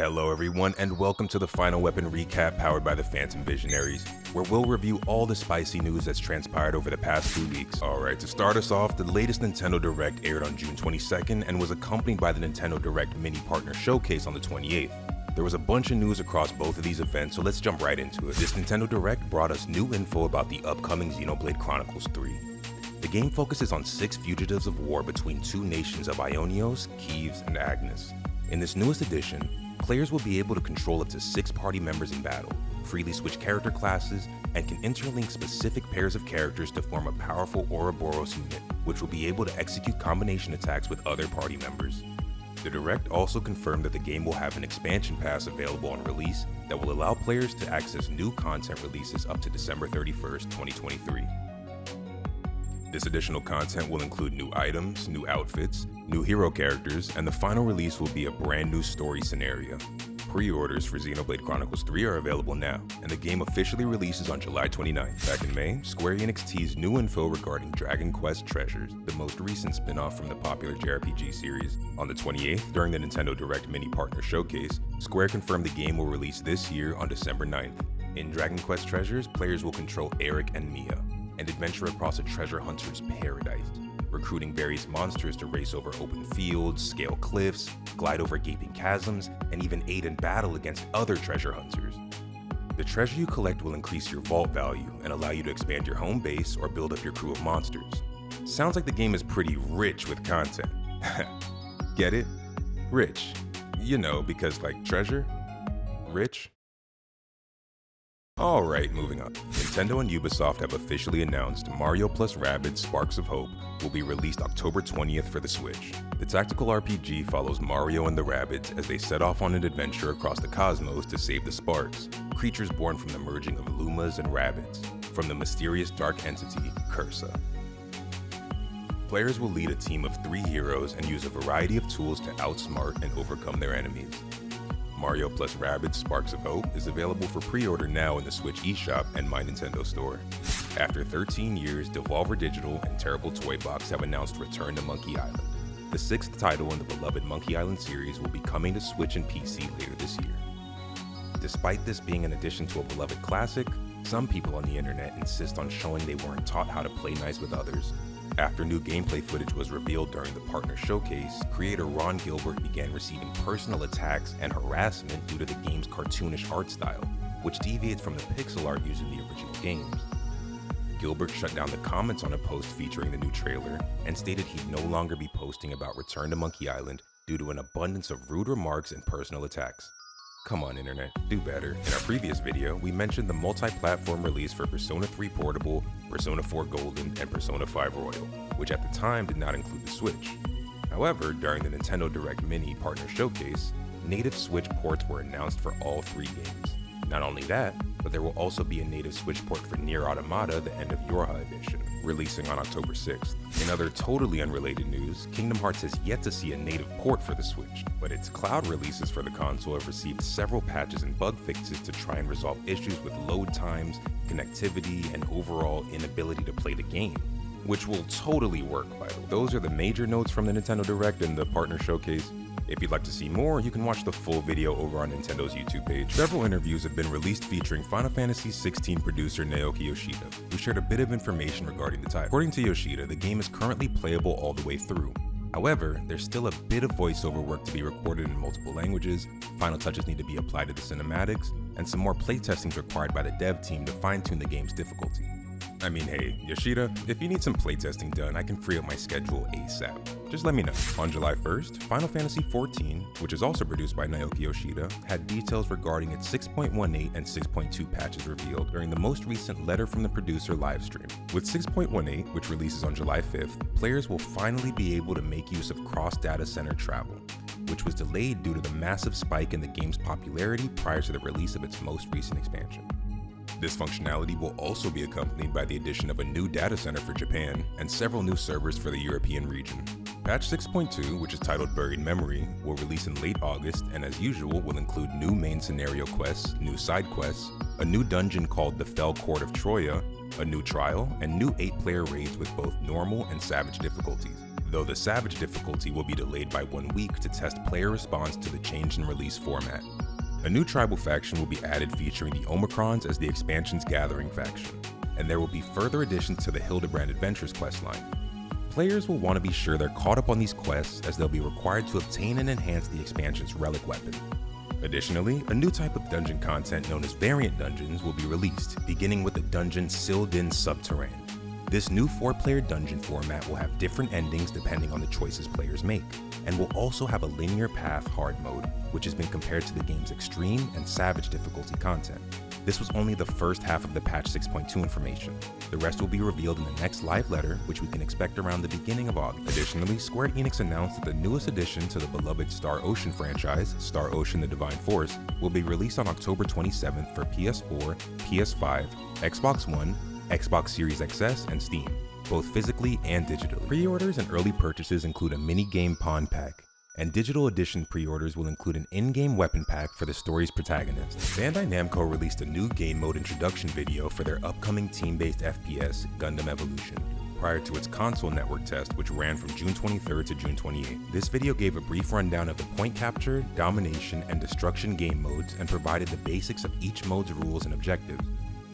Hello everyone, and welcome to the Final Weapon recap powered by the Phantom Visionaries, where we'll review all the spicy news that's transpired over the past 2 weeks. Alright, to start us off, the latest Nintendo Direct aired on June 22nd and was accompanied by the Nintendo Direct Mini Partner Showcase on the 28th. There was a bunch of news across both of these events, so let's jump right into it. This Nintendo Direct brought us new info about the upcoming Xenoblade Chronicles 3. The game focuses on 6 fugitives of war between 2 nations of Ionios, Kiev, and Agnes. In this newest edition, players will be able to control up to 6 party members in battle, freely switch character classes, and can interlink specific pairs of characters to form a powerful Ouroboros unit, which will be able to execute combination attacks with other party members. The Direct also confirmed that the game will have an expansion pass available on release that will allow players to access new content releases up to December 31st, 2023. This additional content will include new items, new outfits, new hero characters, and the final release will be a brand new story scenario. Pre-orders for Xenoblade Chronicles 3 are available now, and the game officially releases on July 29th. Back in May, Square Enix teased new info regarding Dragon Quest Treasures, the most recent spin-off from the popular JRPG series. On the 28th, during the Nintendo Direct Mini Partner Showcase, Square confirmed the game will release this year on December 9th. In Dragon Quest Treasures, players will control Eric and Mia, and adventure across a treasure hunter's paradise, recruiting various monsters to race over open fields, scale cliffs, glide over gaping chasms, and even aid in battle against other treasure hunters. The treasure you collect will increase your vault value and allow you to expand your home base or build up your crew of monsters. Sounds like the game is pretty rich with content. Get it? Rich. You know, because like treasure? Rich? Alright, moving on. Nintendo and Ubisoft have officially announced Mario + Rabbids Sparks of Hope will be released October 20th for the Switch. The tactical RPG follows Mario and the Rabbids as they set off on an adventure across the cosmos to save the Sparks, creatures born from the merging of Lumas and Rabbids, from the mysterious dark entity, Cursa. Players will lead a team of 3 heroes and use a variety of tools to outsmart and overcome their enemies. Mario + Rabbids Sparks of Hope is available for pre-order now in the Switch eShop and My Nintendo Store. After 13 years, Devolver Digital and Terrible Toy Box have announced Return to Monkey Island. The 6th title in the beloved Monkey Island series will be coming to Switch and PC later this year. Despite this being an addition to a beloved classic, some people on the internet insist on showing they weren't taught how to play nice with others. After new gameplay footage was revealed during the partner showcase, creator Ron Gilbert began receiving personal attacks and harassment due to the game's cartoonish art style, which deviates from the pixel art used in the original games. Gilbert shut down the comments on a post featuring the new trailer and stated he'd no longer be posting about Return to Monkey Island due to an abundance of rude remarks and personal attacks. Come on internet, do better. In our previous video, we mentioned the multi-platform release for Persona 3 Portable, Persona 4 Golden, and Persona 5 Royal, which at the time did not include the Switch. However, during the Nintendo Direct Mini Partner Showcase, native Switch ports were announced for all 3 games. Not only that, but there will also be a native Switch port for Nier Automata, the End of Yorha edition, releasing on October 6th. In other totally unrelated news, Kingdom Hearts has yet to see a native port for the Switch, but its cloud releases for the console have received several patches and bug fixes to try and resolve issues with load times, connectivity, and overall inability to play the game, which will totally work, by the way. Those are the major notes from the Nintendo Direct and the Partner Showcase. If you'd like to see more, you can watch the full video over on Nintendo's YouTube page. Several interviews have been released featuring Final Fantasy XVI producer Naoki Yoshida, who shared a bit of information regarding the title. According to Yoshida, the game is currently playable all the way through. However, there's still a bit of voiceover work to be recorded in multiple languages, final touches need to be applied to the cinematics, and some more playtesting is required by the dev team to fine-tune the game's difficulty. I mean, hey, Yoshida, if you need some playtesting done, I can free up my schedule ASAP. Just let me know. On July 1st, Final Fantasy XIV, which is also produced by Naoki Yoshida, had details regarding its 6.18 and 6.2 patches revealed during the most recent Letter from the Producer livestream. With 6.18, which releases on July 5th, players will finally be able to make use of cross-data center travel, which was delayed due to the massive spike in the game's popularity prior to the release of its most recent expansion. This functionality will also be accompanied by the addition of a new data center for Japan and several new servers for the European region. Patch 6.2, which is titled Buried Memory, will release in late August and as usual will include new main scenario quests, new side quests, a new dungeon called the Fell Court of Troya, a new trial, and new 8-player raids with both normal and savage difficulties, though the savage difficulty will be delayed by 1 week to test player response to the change in release format. A new tribal faction will be added featuring the Omicrons as the expansion's gathering faction, and there will be further additions to the Hildebrand Adventures questline. Players will want to be sure they're caught up on these quests as they'll be required to obtain and enhance the expansion's relic weapon. Additionally, a new type of dungeon content known as variant dungeons will be released, beginning with the dungeon Sildin Subterrane. This new 4-player dungeon format will have different endings depending on the choices players make, and will also have a linear path hard mode, which has been compared to the game's extreme and savage difficulty content. This was only the first half of the patch 6.2 information. The rest will be revealed in the next live letter, which we can expect around the beginning of August. Additionally, Square Enix announced that the newest addition to the beloved Star Ocean franchise, Star Ocean: The Divine Force, will be released on October 27th for PS4, PS5, Xbox One, Xbox Series XS, and Steam, both physically and digitally. Pre-orders and early purchases include a mini-game pawn pack, and digital edition pre-orders will include an in-game weapon pack for the story's protagonist. Bandai Namco released a new game mode introduction video for their upcoming team-based FPS, Gundam Evolution, prior to its console network test, which ran from June 23rd to June 28th. This video gave a brief rundown of the point capture, domination, and destruction game modes and provided the basics of each mode's rules and objectives.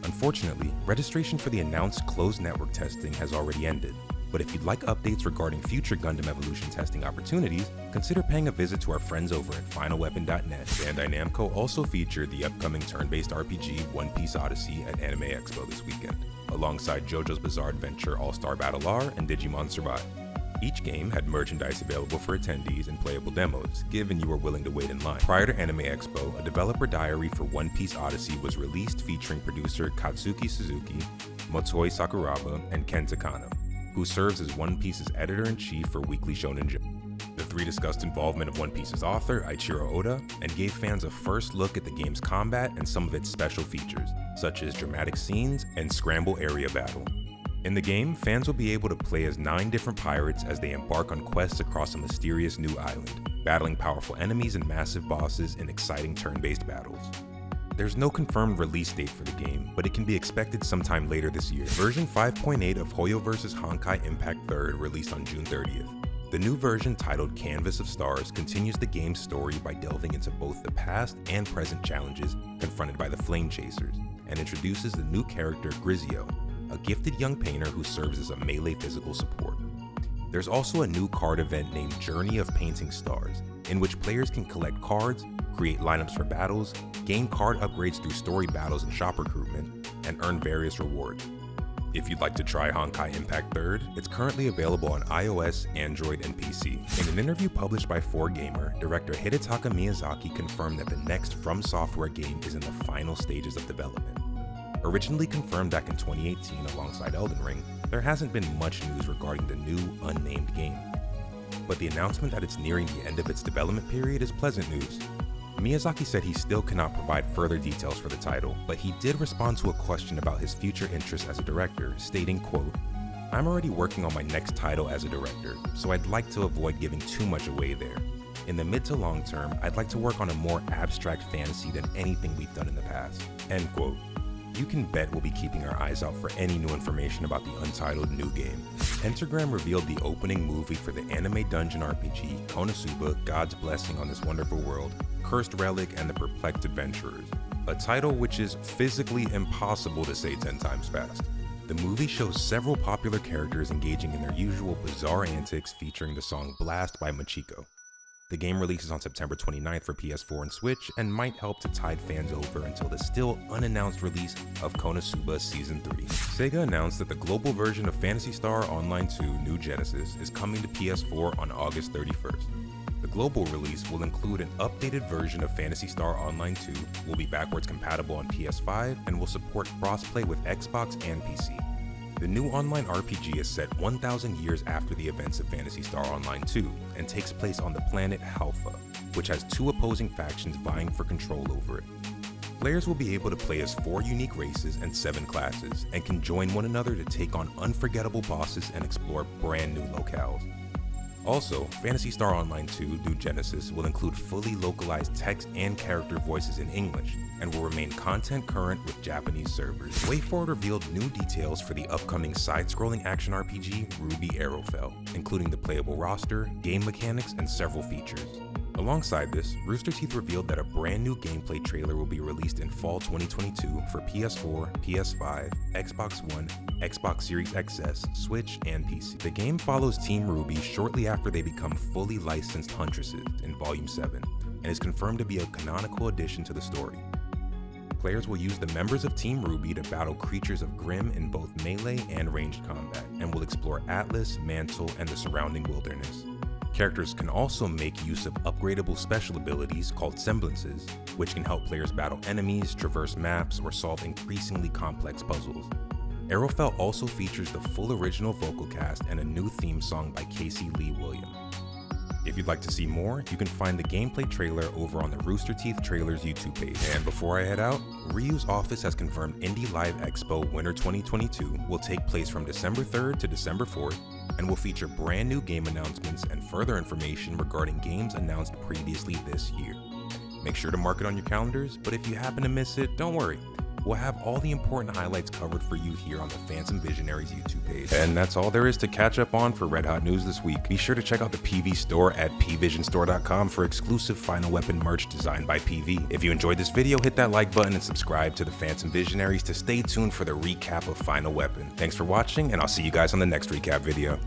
Unfortunately, registration for the announced closed network testing has already ended. But if you'd like updates regarding future Gundam Evolution testing opportunities, consider paying a visit to our friends over at finalweapon.net. Bandai Namco also featured the upcoming turn-based RPG One Piece Odyssey at Anime Expo this weekend, alongside JoJo's Bizarre Adventure All-Star Battle R and Digimon Survive. Each game had merchandise available for attendees and playable demos, given you were willing to wait in line. Prior to Anime Expo, a developer diary for One Piece Odyssey was released featuring producer Katsuki Suzuki, Motoi Sakuraba, and Ken Takano, who serves as One Piece's editor-in-chief for Weekly Shonen Jump. The three discussed involvement of One Piece's author, Eiichiro Oda, and gave fans a first look at the game's combat and some of its special features, such as dramatic scenes and scramble area battle. In the game, fans will be able to play as 9 different pirates as they embark on quests across a mysterious new island, battling powerful enemies and massive bosses in exciting turn-based battles. There's no confirmed release date for the game, but it can be expected sometime later this year. Version 5.8 of Hoyo vs. Honkai Impact 3rd released on June 30th. The new version, titled Canvas of Stars, continues the game's story by delving into both the past and present challenges confronted by the Flame Chasers, and introduces the new character Grizio, a gifted young painter who serves as a melee physical support. There's also a new card event named Journey of Painting Stars, in which players can collect cards, create lineups for battles, gain card upgrades through story battles and shop recruitment, and earn various rewards. If you'd like to try Honkai Impact 3rd, it's currently available on iOS, Android, and PC. In an interview published by 4Gamer, director Hidetaka Miyazaki confirmed that the next From Software game is in the final stages of development. Originally confirmed back in 2018 alongside Elden Ring, there hasn't been much news regarding the new, unnamed game. But the announcement that it's nearing the end of its development period is pleasant news. Miyazaki said he still cannot provide further details for the title, but he did respond to a question about his future interests as a director, stating, quote, "I'm already working on my next title as a director, so I'd like to avoid giving too much away there. In the mid to long term, I'd like to work on a more abstract fantasy than anything we've done in the past." End quote. You can bet we'll be keeping our eyes out for any new information about the untitled new game. Pentagram revealed the opening movie for the anime dungeon RPG Konosuba: God's Blessing on This Wonderful World, Cursed Relic, and the Perplexed Adventurers, a title which is physically impossible to say 10 times fast. The movie shows several popular characters engaging in their usual bizarre antics, featuring the song Blast by Machiko. The game releases on September 29th for PS4 and Switch, and might help to tide fans over until the still unannounced release of Konosuba Season 3. Sega announced that the global version of Phantasy Star Online 2 New Genesis is coming to PS4 on August 31st. The global release will include an updated version of Phantasy Star Online 2, will be backwards compatible on PS5, and will support crossplay with Xbox and PC. The new online RPG is set 1,000 years after the events of Phantasy Star Online 2, and takes place on the planet Halpha, which has 2 opposing factions vying for control over it. Players will be able to play as 4 unique races and 7 classes, and can join one another to take on unforgettable bosses and explore brand new locales. Also, Phantasy Star Online 2 New Genesis will include fully localized text and character voices in English, and will remain content current with Japanese servers. WayForward revealed new details for the upcoming side-scrolling action RPG Ruby Arrowfell, including the playable roster, game mechanics, and several features. Alongside this, Rooster Teeth revealed that a brand new gameplay trailer will be released in fall 2022 for PS4, PS5, Xbox One, Xbox Series XS, Switch, and PC. The game follows Team Ruby shortly after they become fully licensed huntresses in Volume 7, and is confirmed to be a canonical addition to the story. Players will use the members of Team Ruby to battle creatures of Grimm in both melee and ranged combat, and will explore Atlas, Mantle, and the surrounding wilderness. Characters can also make use of upgradable special abilities called semblances, which can help players battle enemies, traverse maps, or solve increasingly complex puzzles. Arrowfell also features the full original vocal cast and a new theme song by Casey Lee Williams. If you'd like to see more, you can find the gameplay trailer over on the Rooster Teeth Trailers YouTube page. And before I head out, Ryu's office has confirmed Indie Live Expo Winter 2022 will take place from December 3rd to December 4th, and will feature brand new game announcements and further information regarding games announced previously this year. Make sure to mark it on your calendars, but if you happen to miss it, don't worry. We'll have all the important highlights covered for you here on the Phantom Visionaries YouTube page. And that's all there is to catch up on for Red Hot News this week. Be sure to check out the PV store at pvisionstore.com for exclusive Final Weapon merch designed by PV. If you enjoyed this video, hit that like button and subscribe to the Phantom Visionaries to stay tuned for the recap of Final Weapon. Thanks for watching, and I'll see you guys on the next recap video.